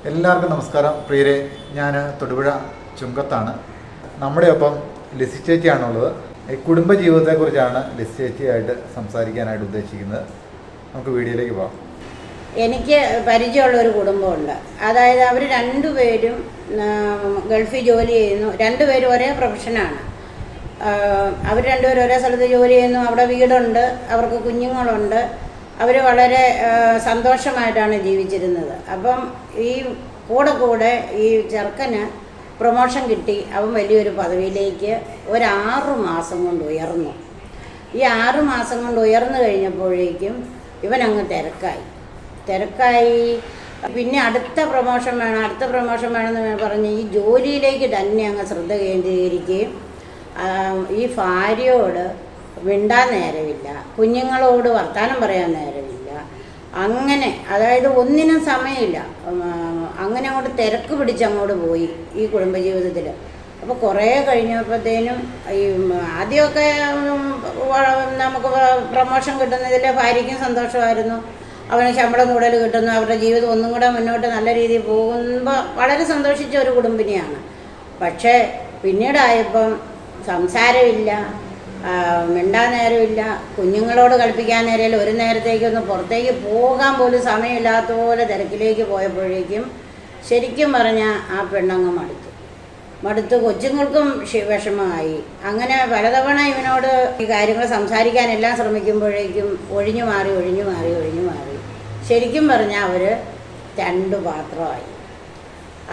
എല്ലാവർക്കും നമസ്കാരം പ്രിയരെ. ഞാൻ തൊടുപുഴ ചുങ്കത്താണ്. നമ്മുടെ ഒപ്പം ലിസി ചേച്ചിയാണുള്ളത്. ഈ കുടുംബജീവിതത്തെക്കുറിച്ചാണ് ലിസി ചേച്ചിയായിട്ട് സംസാരിക്കാനായിട്ട് ഉദ്ദേശിക്കുന്നത്. നമുക്ക് വീഡിയോയിലേക്ക് പോകാം. എനിക്ക് പരിചയമുള്ള ഒരു കുടുംബമുണ്ട്. അതായത് അവർ രണ്ടുപേരും ഗൾഫിൽ ജോലി ചെയ്യുന്നു. രണ്ടുപേരും ഒരേ പ്രൊഫഷനാണ്. അവർ രണ്ടുപേരും ഒരേ സ്ഥലത്ത് ജോലി ചെയ്യുന്നു. അവിടെ വീടുണ്ട്, അവർക്ക് കുഞ്ഞുങ്ങളുണ്ട്. അവർ വളരെ സന്തോഷമായിട്ടാണ് ജീവിച്ചിരുന്നത്. അപ്പം ഈ കൂടെ ഈ ചെറുക്കന് പ്രൊമോഷൻ കിട്ടി. അവൻ വലിയൊരു പദവിയിലേക്ക് ഒരു 6 മാസം കൊണ്ട് ഉയർന്നു. ഈ 6 മാസം കൊണ്ട് ഉയർന്നു കഴിഞ്ഞപ്പോഴേക്കും ഇവനങ്ങ് തിരക്കായി. പിന്നെ അടുത്ത പ്രൊമോഷൻ വേണമെന്ന് പറഞ്ഞ് ഈ ജോലിയിലേക്ക് തന്നെ അങ്ങ് ശ്രദ്ധ കേന്ദ്രീകരിക്കുകയും ഈ ഭാര്യയോട് മിണ്ടാൻ നേരമില്ല, കുഞ്ഞുങ്ങളോട് വർത്തമാനം പറയാൻ നേരമില്ല. അങ്ങനെ അതായത് ഒന്നിനും സമയമില്ല. അങ്ങനെ അങ്ങോട്ട് തിരക്ക് പിടിച്ചങ്ങോട്ട് പോയി ഈ കുടുംബജീവിതത്തിൽ. അപ്പോൾ കുറേ കഴിഞ്ഞപ്പോഴത്തേനും ഈ ആദ്യമൊക്കെ നമുക്ക് പ്രൊമോഷൻ കിട്ടുന്നതിൽ ഭാര്യയ്ക്കും സന്തോഷമായിരുന്നു. അവന് ശമ്പളം കൂടുതൽ കിട്ടുന്നു, അവരുടെ ജീവിതം ഒന്നും കൂടെ മുന്നോട്ട് നല്ല രീതിയിൽ പോകുമ്പോൾ വളരെ സന്തോഷിച്ച ഒരു കുടുംബിനിയാണ്. പക്ഷേ പിന്നീടായപ്പം സംസാരമില്ല, മിണ്ടാൻ നേരമില്ല, കുഞ്ഞുങ്ങളോട് കളിപ്പിക്കാൻ നേരമില്ല. ഒരു നേരത്തേക്കൊന്ന് പുറത്തേക്ക് പോകാൻ പോലും സമയമില്ലാത്ത പോലെ തിരക്കിലേക്ക് പോയപ്പോഴേക്കും ശരിക്കും പറഞ്ഞാൽ ആ പെണ്ണങ്ങ് മടുത്തു. കൊച്ചുങ്ങൾക്കും വിഷമമായി. അങ്ങനെ പലതവണ ഇവനോട് ഈ കാര്യങ്ങൾ സംസാരിക്കാനെല്ലാം ശ്രമിക്കുമ്പോഴേക്കും ഒഴിഞ്ഞു മാറി ശരിക്കും പറഞ്ഞാൽ അവർ 2 പാത്രമായി.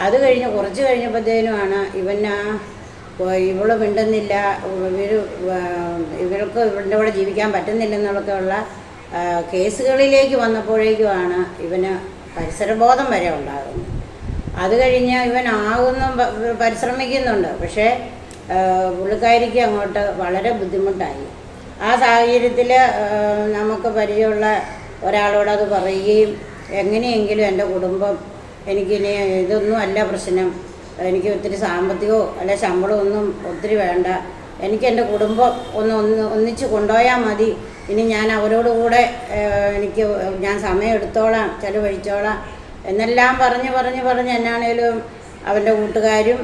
അത് കഴിഞ്ഞ് കുറച്ച് കഴിഞ്ഞപ്പോഴത്തേനുമാണ് ഇവള് മിണ്ടുന്നില്ല, ഇവർക്ക് ഇവരുടെ കൂടെ ജീവിക്കാൻ പറ്റുന്നില്ലെന്നുള്ളൊക്കെയുള്ള കേസുകളിലേക്ക് വന്നപ്പോഴേക്കുമാണ് ഇവന് പരിസരബോധം വരെ ഉണ്ടാകുന്നത്. അത് കഴിഞ്ഞ് പരിശ്രമിക്കുന്നുണ്ട്. പക്ഷേ പുള്ളിക്കാരിക്ക് അങ്ങോട്ട് വളരെ ബുദ്ധിമുട്ടായി. ആ സാഹചര്യത്തിൽ നമുക്ക് പരിചയമുള്ള ഒരാളോട് അത് പറയുകയും എങ്ങനെയെങ്കിലും എൻ്റെ കുടുംബം, എനിക്കിനി ഇതൊന്നും അല്ല പ്രശ്നം, എനിക്ക് ഒത്തിരി സാമ്പത്തികമോ അല്ല ശമ്പളമോ ഒന്നും ഒത്തിരി വേണ്ട, എനിക്ക് എൻ്റെ കുടുംബം ഒന്നിച്ച് കൊണ്ടുപോയാൽ മതി, ഇനി ഞാൻ അവരോടുകൂടെ ഞാൻ സമയം എടുത്തോളാം, ചിലവഴിച്ചോളാം എന്നെല്ലാം പറഞ്ഞ് എന്നാണേലും അവൻ്റെ കൂട്ടുകാരും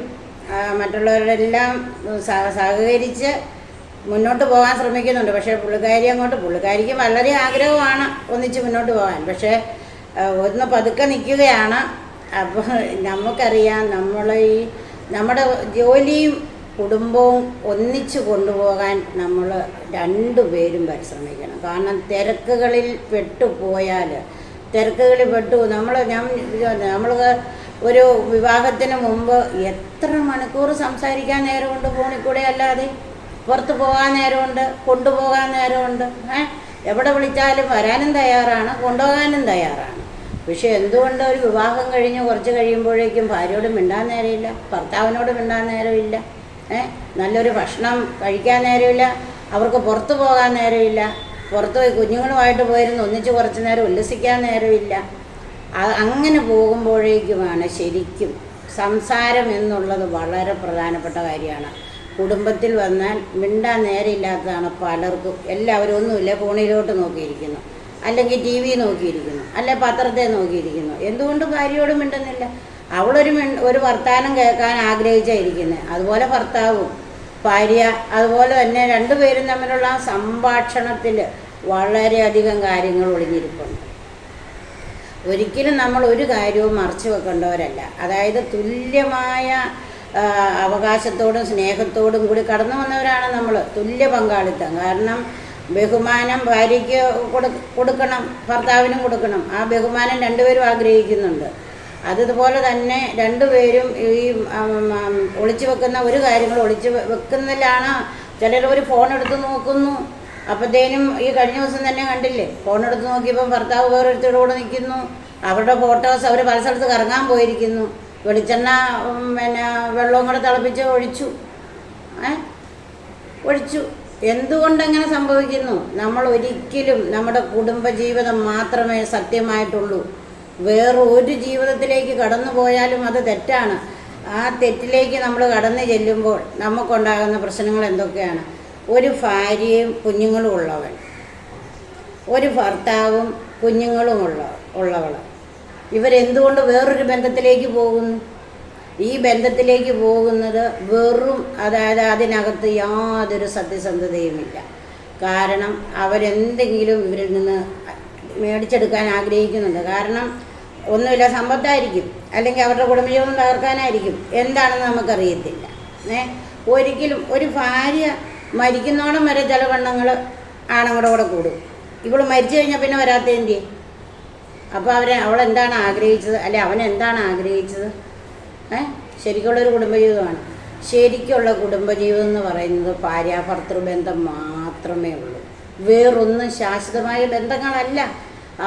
മറ്റുള്ളവരെല്ലാം സഹകരിച്ച് മുന്നോട്ട് പോകാൻ ശ്രമിക്കുന്നുണ്ട്. പക്ഷേ പുള്ളിക്കാരിക്ക് വളരെ ആഗ്രഹമാണ് ഒന്നിച്ച് മുന്നോട്ട് പോകാൻ. പക്ഷേ ഒന്ന് പതുക്കെ നിൽക്കുകയാണ്. അപ്പോൾ നമുക്കറിയാം, നമ്മുടെ ജോലിയും കുടുംബവും ഒന്നിച്ച് കൊണ്ടുപോകാൻ നമ്മൾ 2 പേരും പരിശ്രമിക്കണം. കാരണം തിരക്കുകളിൽ നമ്മൾ ഒരു വിവാഹത്തിന് മുമ്പ് എത്ര മണിക്കൂർ സംസാരിക്കാൻ നേരമുണ്ട് ഫോണിൽ കൂടെ, അല്ലാതെ പുറത്ത് പോകാൻ നേരമുണ്ട്, കൊണ്ടുപോകാൻ നേരമുണ്ട്. എവിടെ വിളിച്ചാലും വരാനും തയ്യാറാണ്, കൊണ്ടുപോകാനും തയ്യാറാണ്. പക്ഷേ എന്തുകൊണ്ട് ഒരു വിവാഹം കഴിഞ്ഞ് കുറച്ച് കഴിയുമ്പോഴേക്കും ഭാര്യയോട് മിണ്ടാൻ നേരമില്ല, ഭർത്താവിനോട് മിണ്ടാൻ നേരമില്ല, നല്ലൊരു ഭക്ഷണം കഴിക്കാൻ നേരമില്ല, അവർക്ക് പുറത്ത് പോകാൻ നേരമില്ല, പുറത്ത് പോയി കുഞ്ഞുങ്ങളുമായിട്ട് പോയിരുന്ന് ഒന്നിച്ച് കുറച്ച് നേരം ഉല്ലസിക്കാൻ നേരമില്ല. അങ്ങനെ പോകുമ്പോഴേക്കുമാണ് ശരിക്കും സംസാരം എന്നുള്ളത് വളരെ പ്രധാനപ്പെട്ട കാര്യമാണ്. കുടുംബത്തിൽ വന്നാൽ മിണ്ടാൻ നേരമില്ലാത്തതാണ് പലർക്കും. എല്ലാവരും ഒന്നുമില്ല, ഫോണിലോട്ട് നോക്കിയിരിക്കുന്നു, അല്ലെങ്കിൽ TV നോക്കിയിരിക്കുന്നു, അല്ലെ പത്രത്തെ നോക്കിയിരിക്കുന്നു. എന്തുകൊണ്ട് ഭാര്യയോട് മിണ്ടുന്നില്ല? ഒരു വർത്തമാനം കേൾക്കാൻ ആഗ്രഹിച്ചായിരിക്കുന്നത്. അതുപോലെ ഭർത്താവും ഭാര്യ, അതുപോലെ തന്നെ 2 പേരും തമ്മിലുള്ള സംഭാഷണത്തിൽ വളരെയധികം കാര്യങ്ങൾ ഒളിഞ്ഞിരിപ്പുണ്ട്. ഒരിക്കലും നമ്മൾ ഒരു കാര്യവും മറച്ചു വെക്കേണ്ടവരല്ല. അതായത് തുല്യമായ അവകാശത്തോടും സ്നേഹത്തോടും കൂടി കടന്നു വന്നവരാണ് നമ്മൾ. തുല്യ പങ്കാളിത്തം. കാരണം ബഹുമാനം ഭാര്യയ്ക്ക് കൊടുക്കണം, ഭർത്താവിനും കൊടുക്കണം. ആ ബഹുമാനം 2 പേരും ആഗ്രഹിക്കുന്നുണ്ട്. അതുപോലെ തന്നെ 2 പേരും ഈ ഒളിച്ചു വെക്കുന്ന ഒരു കാര്യങ്ങൾ ഒളിച്ചു വെക്കുന്നതിലാണ്. ചിലർ ഒരു ഫോൺ എടുത്ത് നോക്കുന്നു. അപ്പോഴത്തേനും ഈ കഴിഞ്ഞ ദിവസം തന്നെ കണ്ടില്ലേ, ഫോൺ എടുത്ത് നോക്കിയപ്പോൾ ഭർത്താവ് വേറൊരുത്തരുടെ കൂടെ നിൽക്കുന്നു. അവരുടെ ഫോട്ടോസ് അവർ പല സ്ഥലത്ത് കറങ്ങാൻ പോയിരിക്കുന്നു. വെളിച്ചെണ്ണ വെള്ളവും കൂടെ തിളപ്പിച്ച് ഒഴിച്ചു. എന്തുകൊണ്ടങ്ങനെ സംഭവിക്കുന്നു? നമ്മൾ ഒരിക്കലും നമ്മുടെ കുടുംബജീവിതം മാത്രമേ സത്യമായിട്ടുള്ളൂ. വേറൊരു ജീവിതത്തിലേക്ക് കടന്നു പോയാലും അത് തെറ്റാണ്. ആ തെറ്റിലേക്ക് നമ്മൾ കടന്നു ചെല്ലുമ്പോൾ നമുക്കുണ്ടാകുന്ന പ്രശ്നങ്ങൾ എന്തൊക്കെയാണ്? ഒരു ഭാര്യയും കുഞ്ഞുങ്ങളും ഉള്ളവൻ, ഒരു ഭർത്താവും കുഞ്ഞുങ്ങളും ഉള്ളവൾ, ഇവരെന്തുകൊണ്ട് വേറൊരു ബന്ധത്തിലേക്ക് പോകുന്നു? ഈ ബന്ധത്തിലേക്ക് പോകുന്നത് വെറും, അതായത് അതിനകത്ത് യാതൊരു സത്യസന്ധതയുമില്ല. കാരണം അവരെന്തെങ്കിലും ഇവരിൽ നിന്ന് മേടിച്ചെടുക്കാൻ ആഗ്രഹിക്കുന്നുണ്ട്. കാരണം ഒന്നുമില്ല, സമ്പത്തായിരിക്കും, അല്ലെങ്കിൽ അവരുടെ കുടുംബജീവിതം തകർക്കാനായിരിക്കും, എന്താണെന്ന് നമുക്കറിയത്തില്ല. ഒരിക്കലും ഒരു ഭാര്യ മരിക്കുന്നോളം വരെ ചില പെണ്ണുങ്ങൾ ആണുങ്ങളുടെ കൂടെ കൂടും. ഇവൾ മരിച്ചു കഴിഞ്ഞാൽ പിന്നെ വരാത്തതിൻ്റെ. അപ്പോൾ അവളെന്താണ് ആഗ്രഹിച്ചത്, അല്ലെ അവൻ എന്താണ് ആഗ്രഹിച്ചത്? ശരിക്കുള്ളൊരു കുടുംബജീവിതമാണ്. ശരിക്കുള്ള കുടുംബജീവിതം എന്ന് പറയുന്നത് ഭാര്യാഭർത്തൃബന്ധം മാത്രമേ ഉള്ളൂ. വേറൊന്നും ശാശ്വതമായ ബന്ധങ്ങളല്ല.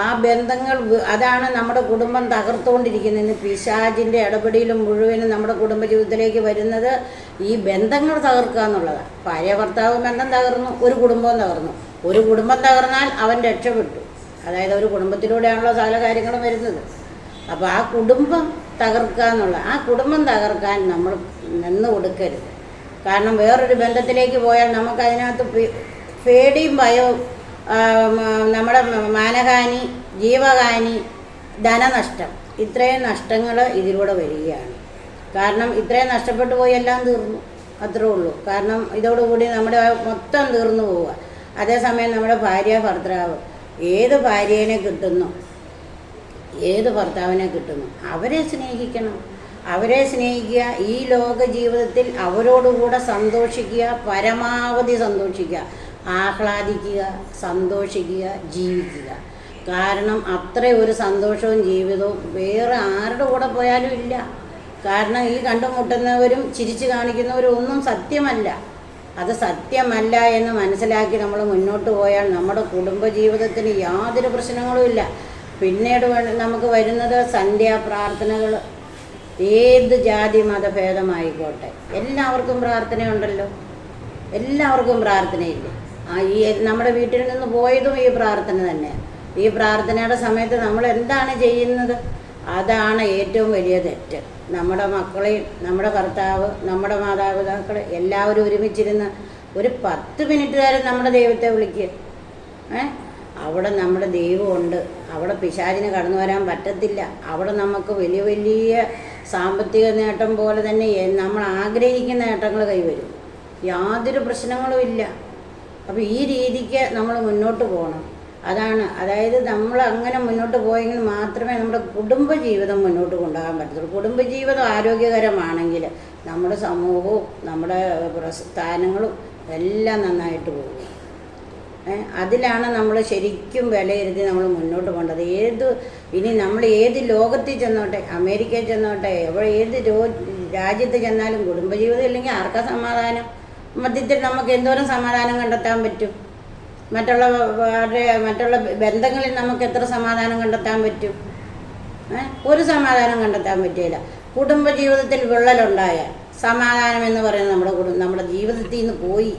ആ ബന്ധങ്ങൾ അതാണ് നമ്മുടെ കുടുംബം തകർത്തുകൊണ്ടിരിക്കുന്നത്. പിശാചിൻ്റെ ഇടപെടലും മുഴുവനും നമ്മുടെ കുടുംബജീവിതത്തിലേക്ക് വരുന്നത് ഈ ബന്ധങ്ങൾ തകർക്കുക എന്നുള്ളതാണ്. ഭാര്യ ഭർത്താവ് ബന്ധം തകർന്നു, ഒരു കുടുംബവും തകർന്നു. ഒരു കുടുംബം തകർന്നാൽ അവൻ രക്ഷപ്പെട്ടു. അതായത് ഒരു കുടുംബത്തിലൂടെയാണല്ലോ സകല കാര്യങ്ങളും വരുന്നത്. അപ്പോൾ ആ കുടുംബം തകർക്കുക എന്നുള്ള, ആ കുടുംബം തകർക്കാൻ നമ്മൾ നിന്ന് കൊടുക്കരുത്. കാരണം വേറൊരു ബന്ധത്തിലേക്ക് പോയാൽ നമുക്കതിനകത്ത് പേടിയും ഭയവും, നമ്മുടെ മാനഹാനി, ജീവഹാനി, ധനനഷ്ടം, ഇത്രയും നഷ്ടങ്ങൾ ഇതിലൂടെ വരികയാണ്. കാരണം ഇത്രയും നഷ്ടപ്പെട്ടു പോയി എല്ലാം തീർന്നു, അത്രേ ഉള്ളൂ. കാരണം ഇതോടുകൂടി നമ്മുടെ മൊത്തം തീർന്നു പോവുക. അതേസമയം നമ്മുടെ ഭാര്യ ഭർത്താവ് ഏത് ഭാര്യേനെ കിട്ടുന്നു, ഏത് ഭർത്താവിനെ കിട്ടുന്നു, അവരെ സ്നേഹിക്കണം. അവരെ സ്നേഹിക്കുക. ഈ ലോക ജീവിതത്തിൽ അവരോടുകൂടെ സന്തോഷിക്കുക, പരമാവധി സന്തോഷിക്കുക, ആഹ്ലാദിക്കുക, സന്തോഷിക്കുക, ജീവിക്കുക. കാരണം അത്ര ഒരു സന്തോഷവും ജീവിതവും വേറെ ആരുടെ കൂടെ പോയാലും ഇല്ല. കാരണം ഈ കണ്ടുമുട്ടുന്നവരും ചിരിച്ചു കാണിക്കുന്നവരും ഒന്നും സത്യമല്ല. അത് സത്യമല്ല എന്ന് മനസ്സിലാക്കി നമ്മൾ മുന്നോട്ട് പോയാൽ നമ്മുടെ കുടുംബജീവിതത്തിന് യാതൊരു പ്രശ്നങ്ങളും ഇല്ല. പിന്നീട് നമുക്ക് വരുന്നത് സന്ധ്യാപ്രാർത്ഥനകൾ. ഏത് ജാതി മതഭേദമായിക്കോട്ടെ എല്ലാവർക്കും പ്രാർത്ഥനയുണ്ടല്ലോ, എല്ലാവർക്കും പ്രാർത്ഥനയില്ല. ഈ നമ്മുടെ വീട്ടിൽ നിന്ന് പോയതും ഈ പ്രാർത്ഥന തന്നെ. ഈ പ്രാർത്ഥനയുടെ സമയത്ത് നമ്മൾ എന്താണ് ചെയ്യുന്നത്? അതാണ് ഏറ്റവും വലിയ തെറ്റ്. നമ്മുടെ മക്കളെയും നമ്മുടെ ഭർത്താവ്, നമ്മുടെ മാതാപിതാക്കൾ എല്ലാവരും ഒരുമിച്ചിരുന്ന് ഒരു 10 മിനിറ്റ് നേരം നമ്മുടെ ദൈവത്തെ വിളിക്കുക. അവിടെ നമ്മുടെ ദൈവമുണ്ട്. അവിടെ പിശാചിന് കടന്നു വരാൻ പറ്റത്തില്ല. അവിടെ നമുക്ക് വലിയ വലിയ സാമ്പത്തിക നേട്ടം പോലെ തന്നെ നമ്മൾ ആഗ്രഹിക്കുന്ന നേട്ടങ്ങൾ കൈവരും. യാതൊരു പ്രശ്നങ്ങളും ഇല്ല. അപ്പോൾ ഈ രീതിക്ക് നമ്മൾ മുന്നോട്ട് പോകണം. അതായത് നമ്മൾ അങ്ങനെ മുന്നോട്ട് പോയെങ്കിൽ മാത്രമേ നമ്മുടെ കുടുംബജീവിതം മുന്നോട്ട് കൊണ്ടുപോകാൻ പറ്റത്തുള്ളൂ. കുടുംബജീവിതം ആരോഗ്യകരമാണെങ്കിൽ നമ്മുടെ സമൂഹവും നമ്മുടെ സ്ഥാനങ്ങളും എല്ലാം നന്നായിട്ട് പോകും. അതിലാണ് നമ്മൾ ശരിക്കും വിലയിരുത്തി നമ്മൾ മുന്നോട്ട് പോകേണ്ടത്. ഇനി നമ്മൾ ഏത് ലോകത്തിൽ ചെന്നോട്ടെ, അമേരിക്കയിൽ ചെന്നോട്ടെ, ഏത് രാജ്യത്ത് ചെന്നാലും കുടുംബജീവിതം ഇല്ലെങ്കിൽ ആർക്കാ സമാധാനം? മധ്യത്തിൽ നമുക്ക് എന്തോരം സമാധാനം കണ്ടെത്താൻ പറ്റും? മറ്റുള്ള ബന്ധങ്ങളിൽ നമുക്ക് എത്ര സമാധാനം കണ്ടെത്താൻ പറ്റും? ഒരു സമാധാനം കണ്ടെത്താൻ പറ്റില്ല. കുടുംബജീവിതത്തിൽ വിള്ളലുണ്ടായാൽ സമാധാനം എന്ന് പറയുന്നത് നമ്മുടെ ജീവിതത്തിൽ നിന്ന് പോയി.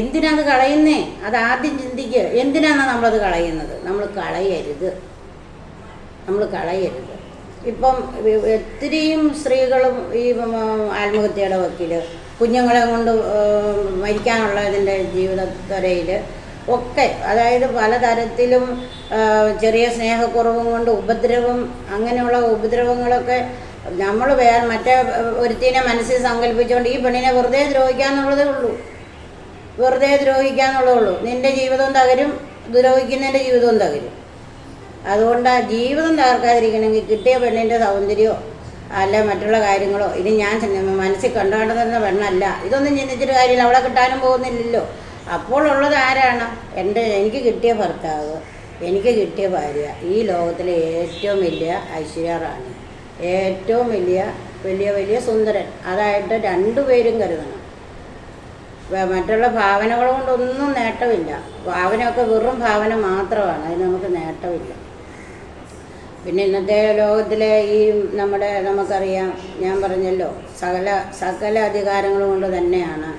എന്തിനാണ് കളയുന്നേ? അത് ആദ്യം ചിന്തിക്കുക. എന്തിനാണ് നമ്മളത് കളയുന്നത്? നമ്മൾ കളയരുത്. ഇപ്പം ഒത്തിരിയും സ്ത്രീകളും ഈ ആത്മഹത്യയുടെ വക്കീൽ, കുഞ്ഞുങ്ങളെ കൊണ്ട് മരിക്കാനുള്ളതിൻ്റെ ജീവിതത്തിരയിൽ ഒക്കെ, അതായത് പലതരത്തിലും ചെറിയ സ്നേഹക്കുറവും കൊണ്ട് ഉപദ്രവം, അങ്ങനെയുള്ള ഉപദ്രവങ്ങളൊക്കെ നമ്മൾ മറ്റേ ഒരുത്തിനെ മനസ്സിൽ സങ്കല്പിച്ചുകൊണ്ട് ഈ പെണ്ണിനെ വെറുതെ ദ്രോഹിക്കാന്നുള്ളതേ ഉള്ളൂ. നിൻ്റെ ജീവിതവും തകരും, ദ്രോഹിക്കുന്നതിൻ്റെ ജീവിതവും തകരും. അതുകൊണ്ട് ആ ജീവിതം തകർക്കാതിരിക്കണമെങ്കിൽ കിട്ടിയ പെണ്ണിൻ്റെ സൗന്ദര്യമോ അല്ല മറ്റുള്ള കാര്യങ്ങളോ, ഇനി ഞാൻ മനസ്സിൽ കണ്ടുകൊണ്ടുതന്ന പെണ്ണല്ല, ഇതൊന്നും ചിന്തിച്ചിട്ട് കാര്യമില്ല. അവളെ കിട്ടാനും പോകുന്നില്ലല്ലോ. അപ്പോൾ ഉള്ളത് ആരാണ്? എനിക്ക് കിട്ടിയ ഭർത്താവ്, എനിക്ക് കിട്ടിയ ഭാര്യ, ഈ ലോകത്തിലെ ഏറ്റവും വലിയ ഐശ്വര്യറാണി, ഏറ്റവും വലിയ സുന്ദരൻ. അതായിട്ട് രണ്ടുപേരും കരുതണം. മറ്റുള്ള ഭാവനകൾ കൊണ്ടൊന്നും നേട്ടമില്ല. ഭാവനയൊക്കെ വെറും ഭാവന മാത്രമാണ്, അതിന് നമുക്ക് നേട്ടമില്ല. പിന്നെ ഇന്നത്തെ ലോകത്തിലെ നമുക്കറിയാം, ഞാൻ പറഞ്ഞല്ലോ, സകല അധികാരങ്ങൾ കൊണ്ട് തന്നെയാണ്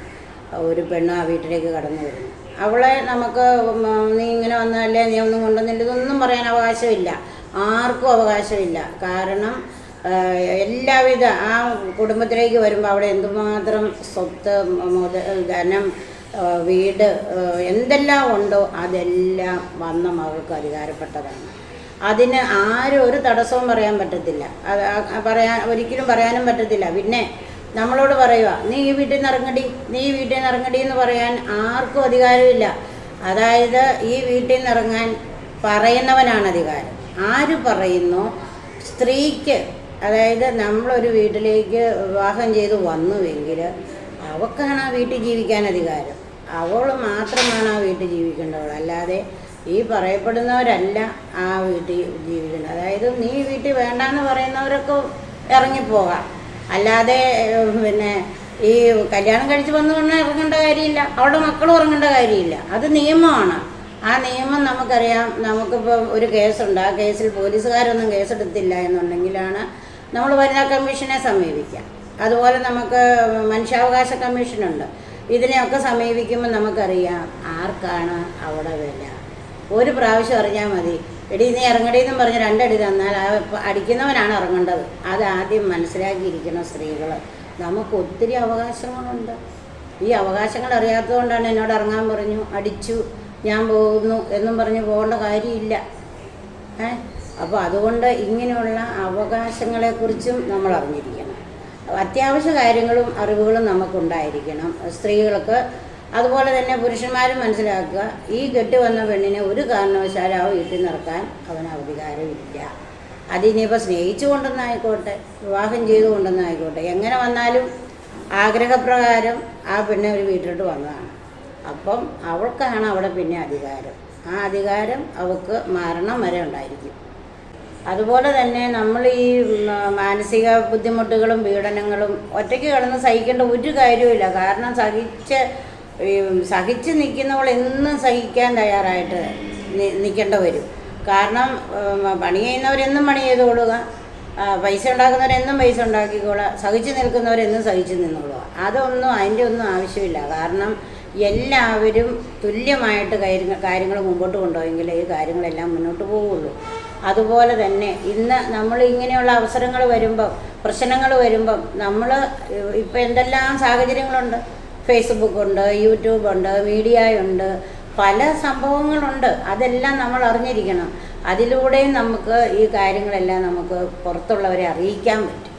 ഒരു പെണ്ണ് ആ വീട്ടിലേക്ക് കടന്നു വരുന്നത്. അവളെ നമുക്ക് നീ ഇങ്ങനെ വന്നതല്ലേ, നീ ഒന്നും കൊണ്ടുവന്നില്ല, ഇതൊന്നും പറയാൻ അവകാശമില്ല, ആർക്കും അവകാശമില്ല. കാരണം എല്ലാവിധ ആ കുടുംബത്തിലേക്ക് വരുമ്പോൾ അവിടെ എന്തുമാത്രം സ്വത്ത്, ധനം, വീട് എന്തെല്ലാം ഉണ്ടോ അതെല്ലാം വന്ന മകൾക്ക് അധികാരപ്പെട്ടതാണ്. അതിന് ആരും ഒരു തടസ്സവും പറയാൻ പറ്റത്തില്ല. അത് ഒരിക്കലും പറയാനും പറ്റത്തില്ല. പിന്നെ നമ്മളോട് പറയുക, നീ ഈ വീട്ടിൽ നിന്ന് ഇറങ്ങടി, നീ ഈ വീട്ടിൽ നിന്ന് ഇറങ്ങടി എന്ന് പറയാൻ ആർക്കും അധികാരമില്ല. അതായത് ഈ വീട്ടിൽ നിന്ന് ഇറങ്ങാൻ പറയുന്നവനാണ് അധികാരം. ആര് പറയുന്നോ സ്ത്രീക്ക്, അതായത് നമ്മളൊരു വീട്ടിലേക്ക് വിവാഹം ചെയ്ത് വന്നുവെങ്കിൽ അവൾക്കാണ് ആ വീട്ടിൽ ജീവിക്കാൻ അധികാരം. അവൾ മാത്രമാണ് ആ വീട്ടിൽ ജീവിക്കേണ്ടവൾ. അല്ലാതെ ഈ പറയപ്പെടുന്നവരല്ല ആ വീട്ടിൽ ജീവിക്കുന്നത്. അതായത് നീ വീട്ടിൽ വേണ്ടാന്ന് പറയുന്നവരൊക്കെ ഇറങ്ങിപ്പോകാം. അല്ലാതെ പിന്നെ ഈ കല്യാണം കഴിച്ച് വന്നു കഴിഞ്ഞാൽ ഇറങ്ങേണ്ട കാര്യമില്ല, അവളുടെ മക്കളും ഇറങ്ങേണ്ട കാര്യമില്ല. അത് നിയമമാണ്. ആ നിയമം നമുക്കറിയാം. നമുക്കിപ്പോൾ ഒരു കേസുണ്ട്, ആ കേസിൽ പോലീസുകാരൊന്നും കേസെടുത്തില്ല എന്നുണ്ടെങ്കിലാണ് നമ്മൾ വനിതാ കമ്മീഷനെ സമീപിക്കാം. അതുപോലെ നമുക്ക് മനുഷ്യാവകാശ കമ്മീഷനുണ്ട്. ഇതിനെയൊക്കെ സമീപിക്കുമ്പോൾ നമുക്കറിയാം ആർക്കാണ് അവിടെ വില. ഒരു പ്രാവശ്യം അറിഞ്ഞാൽ മതി. എടി നീ ഇറങ്ങടിയെന്നും പറഞ്ഞ് 2 അടി തന്നാൽ ആ അടിക്കുന്നവനാണ് ഇറങ്ങേണ്ടത്. അത് ആദ്യം മനസ്സിലാക്കിയിരിക്കണം സ്ത്രീകൾ. നമുക്ക് ഒത്തിരി അവകാശങ്ങളുണ്ട്. ഈ അവകാശങ്ങൾ അറിയാത്തതുകൊണ്ടാണ് എന്നോട് ഇറങ്ങാൻ പറഞ്ഞു, അടിച്ചു, ഞാൻ പോകുന്നു എന്നും പറഞ്ഞ് പോകേണ്ട കാര്യമില്ല. അപ്പോൾ അതുകൊണ്ട് ഇങ്ങനെയുള്ള അവകാശങ്ങളെക്കുറിച്ചും നമ്മൾ അറിഞ്ഞിരിക്കണം. അത്യാവശ്യ കാര്യങ്ങളും അറിവുകളും നമുക്കുണ്ടായിരിക്കണം സ്ത്രീകൾക്ക്. അതുപോലെ തന്നെ പുരുഷന്മാരും മനസ്സിലാക്കുക, ഈ കെട്ടി വന്ന പെണ്ണിനെ ഒരു കാരണവശാലും ആ വീട്ടിൽ നിന്ന് ഇറക്കാൻ അവന് അധികാരമില്ല. അതിനിപ്പോൾ സ്നേഹിച്ചു കൊണ്ടെന്നായിക്കോട്ടെ, വിവാഹം ചെയ്തുകൊണ്ടെന്നായിക്കോട്ടെ, എങ്ങനെ വന്നാലും ആഗ്രഹപ്രകാരം ആ പെണ്ണെ ഒരു വീട്ടിലോട്ട് വന്നതാണ്. അപ്പം അവൾക്കാണ് അവിടെ പിന്നെ അധികാരം. ആ അധികാരം അവൾക്ക് മരണം വരെ ഉണ്ടായിരിക്കും. അതുപോലെ തന്നെ നമ്മൾ ഈ മാനസിക ബുദ്ധിമുട്ടുകളും പീഡനങ്ങളും ഒറ്റയ്ക്ക് കിടന്ന് സഹിക്കേണ്ട ഒരു കാര്യവുമില്ല. കാരണം സഹിച്ച് നിൽക്കുന്നവൾ എന്നും സഹിക്കാൻ തയ്യാറായിട്ട് നിൽക്കേണ്ട വരും. കാരണം പണി ചെയ്യുന്നവരെന്നും പണി ചെയ്തുകൊള്ളുക, പൈസ ഉണ്ടാക്കുന്നവരെന്നും പൈസ ഉണ്ടാക്കിക്കൊള്ളുക, സഹിച്ച് നിൽക്കുന്നവരെന്നും സഹിച്ച് നിന്നോളുക. അതിൻ്റെ ഒന്നും ആവശ്യമില്ല. കാരണം എല്ലാവരും തുല്യമായിട്ട് കാര്യങ്ങൾ മുമ്പോട്ട് കൊണ്ടുപോയെങ്കിൽ ഈ കാര്യങ്ങളെല്ലാം മുന്നോട്ട് പോവുള്ളൂ. അതുപോലെ തന്നെ ഇന്ന് നമ്മൾ ഇങ്ങനെയുള്ള അവസരങ്ങൾ വരുമ്പം, പ്രശ്നങ്ങൾ വരുമ്പം, നമ്മൾ ഇപ്പം എന്തെല്ലാം സാഹചര്യങ്ങളുണ്ട്. ഫേസ്ബുക്കുണ്ട്, യൂട്യൂബുണ്ട്, മീഡിയയുണ്ട്, പല സംഭവങ്ങളുണ്ട്. അതെല്ലാം നമ്മൾ അറിഞ്ഞിരിക്കണം. അതിലൂടെയും നമുക്ക് ഈ കാര്യങ്ങളെല്ലാം നമുക്ക് പുറത്തുള്ളവരെ അറിയിക്കാൻ പറ്റും.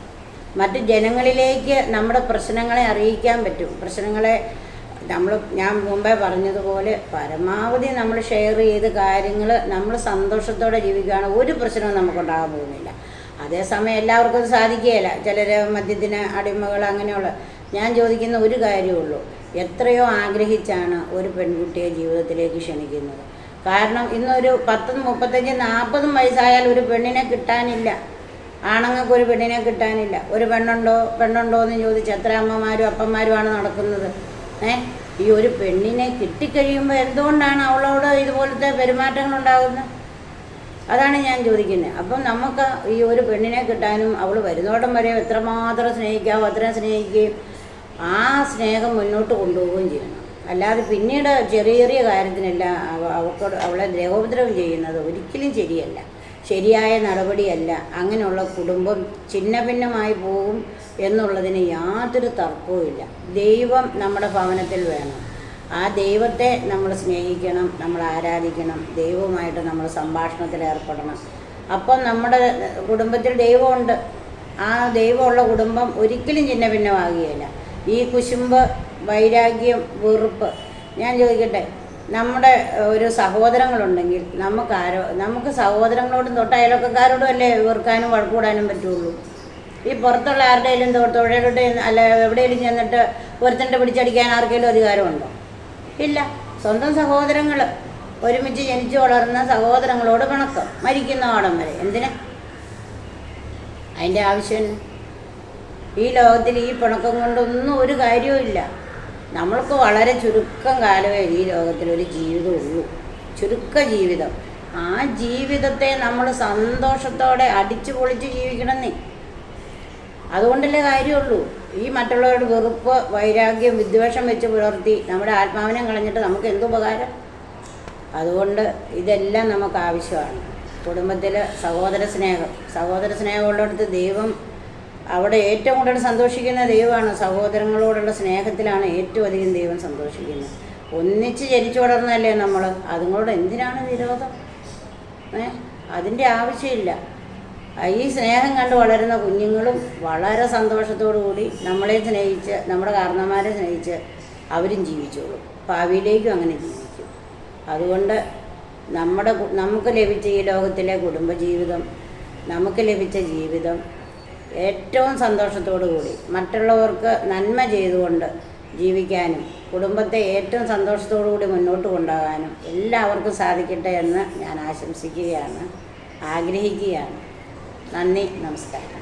മറ്റ് ജനങ്ങളിലേക്ക് നമ്മുടെ പ്രശ്നങ്ങളെ അറിയിക്കാൻ പറ്റും. പ്രശ്നങ്ങളെ ഞാൻ മുമ്പേ പറഞ്ഞതുപോലെ പരമാവധി നമ്മൾ ഷെയർ ചെയ്ത് കാര്യങ്ങൾ നമ്മൾ സന്തോഷത്തോടെ ജീവിക്കുകയാണ്. ഒരു പ്രശ്നവും നമുക്കുണ്ടാകാൻ പോകുന്നില്ല. അതേസമയം എല്ലാവർക്കും അത് സാധിക്കുകയില്ല. ചിലർ മദ്യത്തിന് അടിമകൾ, അങ്ങനെയുള്ള. ഞാൻ ചോദിക്കുന്ന ഒരു കാര്യമുള്ളൂ, എത്രയോ ആഗ്രഹിച്ചാണ് ഒരു പെൺകുട്ടിയെ ജീവിതത്തിലേക്ക് ക്ഷണിക്കുന്നത്. കാരണം ഇന്നൊരു 10, 35, 40 വയസ്സായാൽ ഒരു പെണ്ണിനെ കിട്ടാനില്ല. ആണുങ്ങൾക്ക് ഒരു പെണ്ണിനെ കിട്ടാനില്ല. ഒരു പെണ്ണുണ്ടോ എന്ന് ചോദിച്ച് എത്ര അമ്മമാരും അപ്പന്മാരുമാണ് നടക്കുന്നത്. ഈ ഒരു പെണ്ണിനെ കിട്ടിക്കഴിയുമ്പോൾ എന്തുകൊണ്ടാണ് അവളോട് ഇതുപോലത്തെ പെരുമാറ്റങ്ങൾ ഉണ്ടാകുന്നത്? അതാണ് ഞാൻ ചോദിക്കുന്നത്. അപ്പം നമുക്ക് ഈ ഒരു പെണ്ണിനെ കിട്ടാനും അവൾ വരുന്നോടം വരെ എത്രമാത്രം സ്നേഹിക്കാവോ അത്രയും സ്നേഹിക്കുകയും ആ സ്നേഹം മുന്നോട്ട് കൊണ്ടുപോവുകയും ചെയ്യണം. അല്ലാതെ പിന്നീട് ചെറിയ ചെറിയ കാര്യത്തിനെല്ലാം അവളെ ദേഹോപദ്രവം ചെയ്യുന്നത് ഒരിക്കലും ശരിയല്ല, ശരിയായ നടപടിയല്ല. അങ്ങനെയുള്ള കുടുംബം ഛിന്ന ഭിന്നമായി പോകും എന്നുള്ളതിന് യാതൊരു തർക്കവുമില്ല. ദൈവം നമ്മുടെ ഭവനത്തിൽ വേണം. ആ ദൈവത്തെ നമ്മൾ സ്നേഹിക്കണം, നമ്മൾ ആരാധിക്കണം, ദൈവവുമായിട്ട് നമ്മൾ സംഭാഷണത്തിൽ ഏർപ്പെടണം. അപ്പം നമ്മുടെ കുടുംബത്തിൽ ദൈവമുണ്ട്. ആ ദൈവമുള്ള കുടുംബം ഒരിക്കലും ഛിന്ന ഭിന്നമാകുകയില്ല. ഈ കുശുമ്പ്, വൈരാഗ്യം, വെറുപ്പ്, ഞാൻ ചോദിക്കട്ടെ, നമ്മുടെ ഒരു സഹോദരങ്ങളുണ്ടെങ്കിൽ നമുക്ക് സഹോദരങ്ങളോടും തൊട്ട് അയൽവക്കക്കാരോടും അല്ലേ വെറുക്കാനും വഴക്കൂടാനും പറ്റുള്ളൂ. ഈ പുറത്തുള്ള ആരുടെയും തൊഴിലോട്ട് അല്ല എവിടെയെങ്കിലും ചെന്നിട്ട് ഒരുത്തൻ്റെ പിടിച്ചടിക്കാൻ ആർക്കെങ്കിലും അധികാരമുണ്ടോ? ഇല്ല. സ്വന്തം സഹോദരങ്ങൾ, ഒരുമിച്ച് ജനിച്ചു വളർന്ന സഹോദരങ്ങളോട് പിണക്കം മരിക്കുന്ന ഓടം വരെ. എന്തിനാ? അതിൻ്റെ ആവശ്യം ഈ ലോകത്തിൽ ഈ പിണക്കം കൊണ്ടൊന്നും ഒരു കാര്യവുമില്ല. നമ്മൾക്ക് വളരെ ചുരുക്കം കാലമേ ഈ ലോകത്തിൽ ഒരു ജീവിതമുള്ളൂ, ചുരുക്ക ജീവിതം. ആ ജീവിതത്തെ നമ്മൾ സന്തോഷത്തോടെ അടിച്ചു പൊളിച്ച് ജീവിക്കണമെന്നേ. അതുകൊണ്ടല്ലേ കാര്യമുള്ളൂ. ഈ മറ്റുള്ളവരുടെ വെറുപ്പ്, വൈരാഗ്യം, വിദ്വേഷം വെച്ച് പുലർത്തി നമ്മുടെ ആത്മാവിനെ കളഞ്ഞിട്ട് നമുക്ക് എന്തുപകാരം? അതുകൊണ്ട് ഇതെല്ലാം നമുക്ക് ആവശ്യമാണ്. കുടുംബത്തിൽ സഹോദര സ്നേഹം ഉള്ളിടത്ത് ദൈവം, അവിടെ ഏറ്റവും കൂടുതൽ സന്തോഷിക്കുന്ന ദൈവമാണ്. സഹോദരങ്ങളോടുള്ള സ്നേഹത്തിലാണ് ഏറ്റവും അധികം ദൈവം സന്തോഷിക്കുന്നത്. ഒന്നിച്ച് ജനിച്ചു വളർന്നല്ലേ നമ്മൾ. അതുങ്ങളോട് എന്തിനാണ് വിരോധം? അതിൻ്റെ ആവശ്യമില്ല. ഈ സ്നേഹം കണ്ട് വളരുന്ന കുഞ്ഞുങ്ങളും വളരെ സന്തോഷത്തോടു കൂടി നമ്മളെ സ്നേഹിച്ച്, നമ്മുടെ കാരണന്മാരെ സ്നേഹിച്ച് അവരും ജീവിച്ചോളും. ഭാവിയിലേക്കും അങ്ങനെ ജീവിക്കും. അതുകൊണ്ട് നമുക്ക് ലഭിച്ച ഈ ലോകത്തിലെ കുടുംബജീവിതം, നമുക്ക് ലഭിച്ച ജീവിതം ഏറ്റവും സന്തോഷത്തോടു കൂടി മറ്റുള്ളവർക്ക് നന്മ ചെയ്തുകൊണ്ട് ജീവിക്കാനും കുടുംബത്തെ ഏറ്റവും സന്തോഷത്തോടു കൂടി മുന്നോട്ട് കൊണ്ടുപോകാനും എല്ലാവർക്കും സാധിക്കട്ടെ എന്ന് ഞാൻ ആശംസിക്കുകയാണ്, ആഗ്രഹിക്കുകയാണ്. നന്ദി, നമസ്കാരം.